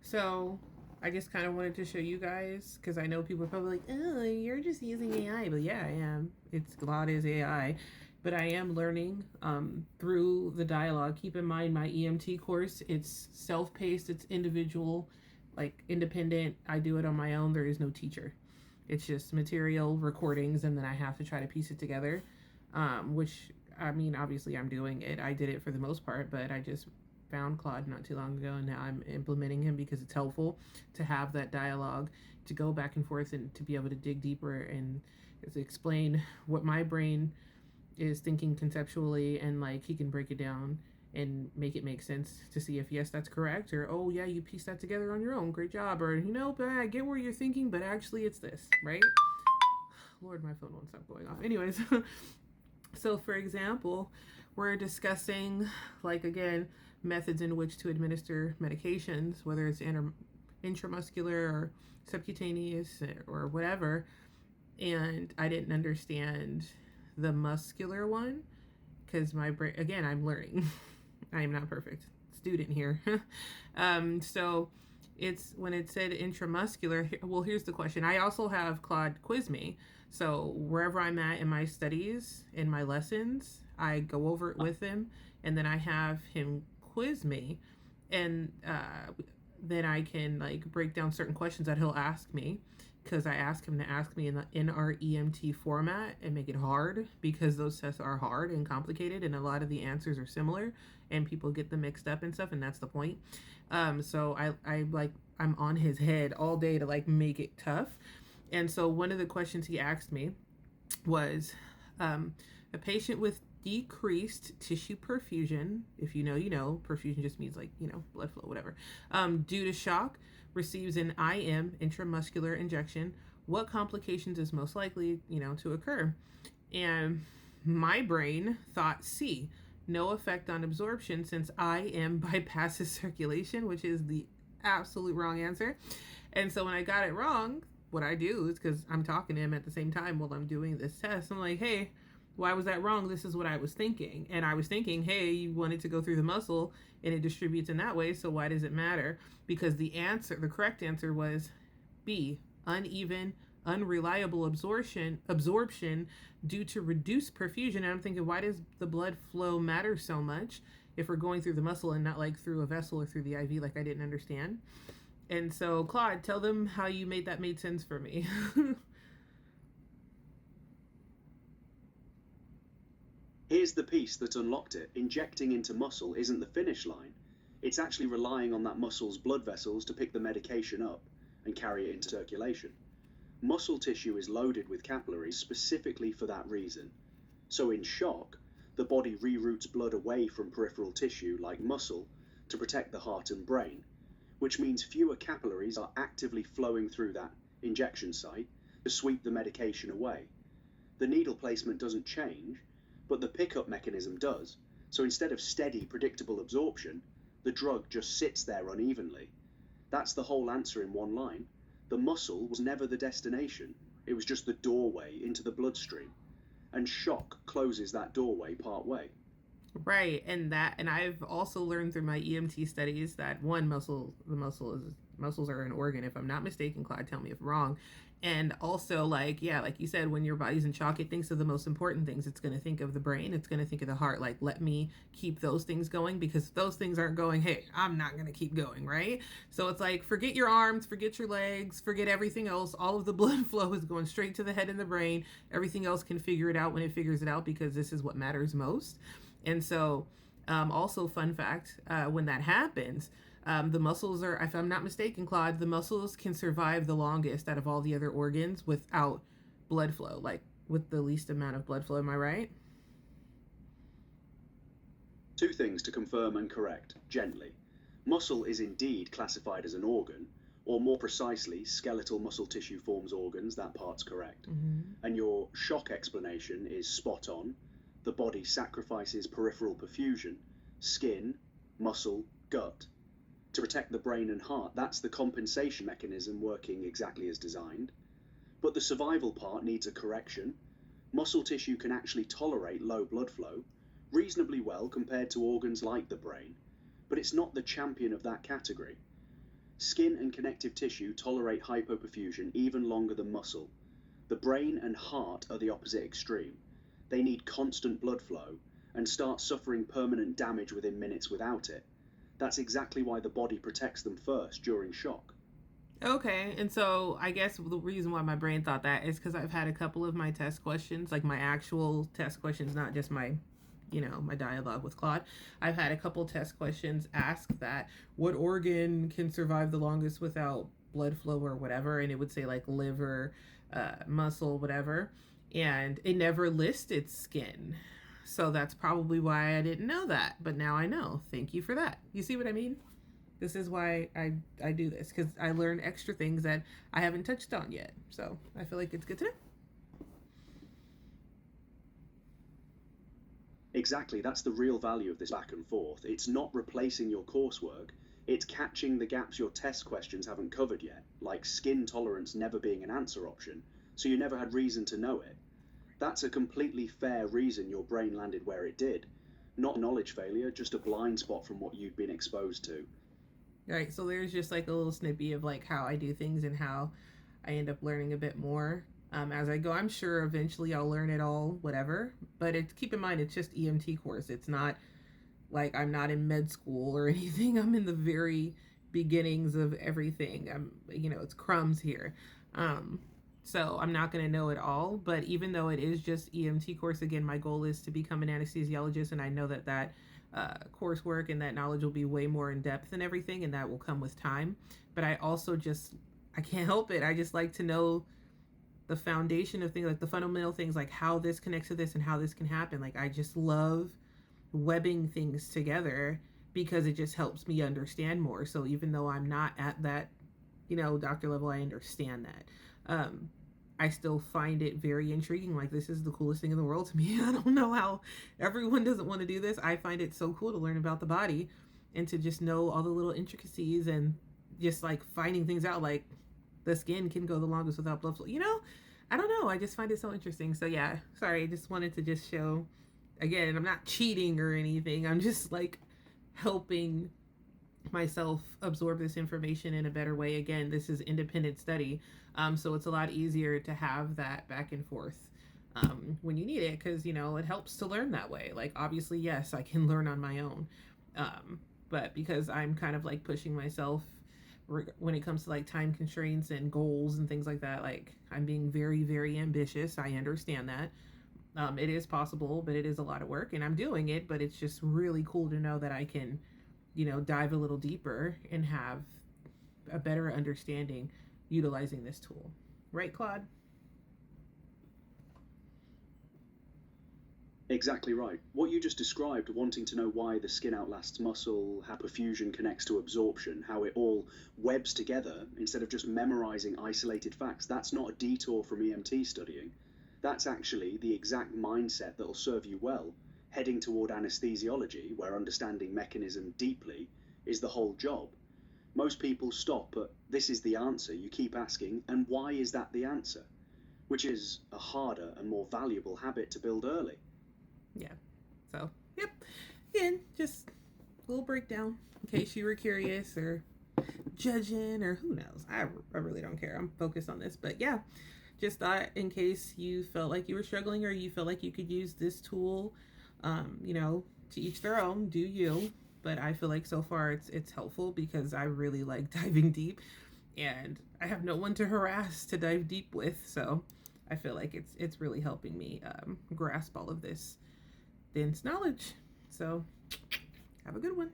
So I just kind of wanted to show you guys because I know people are probably like, "Oh, you're just using AI," but yeah, I am. It's Claude is AI, but I am learning through the dialogue. Keep in mind, my EMT course it's self-paced, it's individual, like independent. I do it on my own. There is no teacher. It's just material recordings, and then I have to try to piece it together. Which I mean, obviously, I'm doing it. I did it for the most part, but I just found Claude not too long ago, and now I'm implementing him because it's helpful to have that dialogue, to go back and forth, and to be able to dig deeper and to explain what my brain is thinking conceptually, and like he can break it down and make it make sense to see if yes that's correct, or oh yeah you pieced that together on your own, great job, or you know but I get where you're thinking but actually it's this, right? Lord, my phone won't stop going off. Anyways, so for example, we're discussing, like, again, methods in which to administer medications, whether it's intramuscular or subcutaneous or whatever. And I didn't understand the muscular one because my brain, again, I'm learning. I am not perfect student here. So it's when it said intramuscular. Well, here's the question. I also have Claude quiz me. So wherever I'm at in my studies, in my lessons, I go over it with him, and then I have him quiz me, and then I can like break down certain questions that he'll ask me, because I ask him to ask me in our EMT format and make it hard because those tests are hard and complicated, and a lot of the answers are similar, and people get them mixed up and stuff, and that's the point. So I like I'm on his head all day to like make it tough. And so one of the questions he asked me was, a patient with decreased tissue perfusion, if you know, you know, perfusion just means like, you know, blood flow, whatever, due to shock, receives an IM, intramuscular injection. What complications is most likely, you know, to occur? And my brain thought C, no effect on absorption since IM bypasses circulation, which is the absolute wrong answer. And so when I got it wrong, what I do is, because I'm talking to him at the same time while I'm doing this test, I'm like, hey, why was that wrong? This is what I was thinking. And I was thinking, hey, you wanted to go through the muscle and it distributes in that way, so why does it matter? Because the correct answer was B, uneven, unreliable absorption due to reduced perfusion. And I'm thinking, why does the blood flow matter so much if we're going through the muscle and not like through a vessel or through the IV? Like I didn't understand. And so, Claude, tell them how you made sense for me. Here's the piece that unlocked it. Injecting into muscle isn't the finish line. It's actually relying on that muscle's blood vessels to pick the medication up and carry it into circulation. Muscle tissue is loaded with capillaries specifically for that reason. So in shock, the body reroutes blood away from peripheral tissue like muscle to protect the heart and brain, which means fewer capillaries are actively flowing through that injection site to sweep the medication away. The needle placement doesn't change, but the pickup mechanism does. So instead of steady, predictable absorption, the drug just sits there unevenly. That's the whole answer in one line. The muscle was never the destination. It was just the doorway into the bloodstream. And shock closes that doorway part way. Right, and I've also learned through my EMT studies that one muscles are an organ, if I'm not mistaken. Claude, tell me if I'm wrong. And also, like, yeah, like you said, when your body's in shock, it thinks of the most important things. It's going to think of the brain. It's going to think of the heart. Like, let me keep those things going, because if those things aren't going, hey, I'm not going to keep going, right? So it's like, forget your arms, forget your legs, forget everything else. All of the blood flow is going straight to the head and the brain. Everything else can figure it out when it figures it out, because this is what matters most. And so, also, fun fact, when that happens, the muscles are, if I'm not mistaken, Claude, the muscles can survive the longest out of all the other organs without blood flow, like with the least amount of blood flow. Am I right? Two things to confirm and correct, gently. Muscle is indeed classified as an organ, or more precisely, skeletal muscle tissue forms organs. That part's correct. And your shock explanation is spot on. The body sacrifices peripheral perfusion, skin, muscle, gut, to protect the brain and heart. That's the compensation mechanism working exactly as designed. But the survival part needs a correction. Muscle tissue can actually tolerate low blood flow reasonably well compared to organs like the brain, but it's not the champion of that category. Skin and connective tissue tolerate hypoperfusion even longer than muscle. The brain and heart are the opposite extreme. They need constant blood flow and start suffering permanent damage within minutes without it. That's exactly why the body protects them first during shock. Okay, and so I guess the reason why my brain thought that is because I've had a couple of my test questions, like my actual test questions, not just my, my dialogue with Claude. I've had a couple test questions ask that what organ can survive the longest without blood flow or whatever, and it would say like liver, muscle, whatever, and it never listed skin. So that's probably why I didn't know that, but now I know. Thank you for that. You see what I mean? This is why I do this, because I learn extra things that I haven't touched on yet. So I feel like it's good to know. Exactly, that's the real value of this back and forth. It's not replacing your coursework, it's catching the gaps your test questions haven't covered yet, like skin tolerance never being an answer option, so you never had reason to know it. That's a completely fair reason your brain landed where it did. Not knowledge failure, just a blind spot from what you've been exposed to. Right, so there's just like a little snippy of like how I do things and how I end up learning a bit more as I go. I'm sure eventually I'll learn it all, whatever. But keep in mind, it's just EMT course. It's not like I'm not in med school or anything. I'm in the very beginnings of everything. It's crumbs here. So I'm not going to know it all. But even though it is just EMT course, again, my goal is to become an anesthesiologist, and I know that coursework and that knowledge will be way more in depth and everything, and that will come with time. But I also I can't help it. I just like to know the foundation of things, like the fundamental things, like how this connects to this and how this can happen. Like I just love webbing things together because it just helps me understand more. So even though I'm not at that, doctor level, I understand that. I still find it very intriguing. Like, this is the coolest thing in the world to me. I don't know how everyone doesn't want to do this. I find it so cool to learn about the body and to just know all the little intricacies and just like finding things out, like the skin can go the longest without blood flow. I don't know. I just find it so interesting. So yeah, sorry. I just wanted to just show, again, I'm not cheating or anything. I'm just like helping myself absorb this information in a better way. Again, this is independent study, so it's a lot easier to have that back and forth when you need it, because it helps to learn that way. Like, obviously, yes, I can learn on my own, but because I'm kind of like pushing myself when it comes to like time constraints and goals and things like that, like I'm being very, very ambitious. I understand that. It is possible, but it is a lot of work, and I'm doing it. But it's just really cool to know that I can dive a little deeper and have a better understanding utilizing this tool. Right, Claude? Exactly right. What you just described, wanting to know why the skin outlasts muscle, how perfusion connects to absorption, how it all webs together instead of just memorizing isolated facts, that's not a detour from EMT studying. That's actually the exact mindset that'll serve you well, heading toward anesthesiology, where understanding mechanism deeply is the whole job. Most people stop at this is the answer. You keep asking, and why is that the answer? Which is a harder and more valuable habit to build early. Yeah. So, yep. Again, just a little breakdown in case you were curious or judging or who knows. I really don't care. I'm focused on this. But yeah, just thought in case you felt like you were struggling or you felt like you could use this tool, to each their own, do you. But I feel like so far it's helpful because I really like diving deep, and I have no one to harass to dive deep with. So I feel like it's really helping me grasp all of this dense knowledge. So have a good one.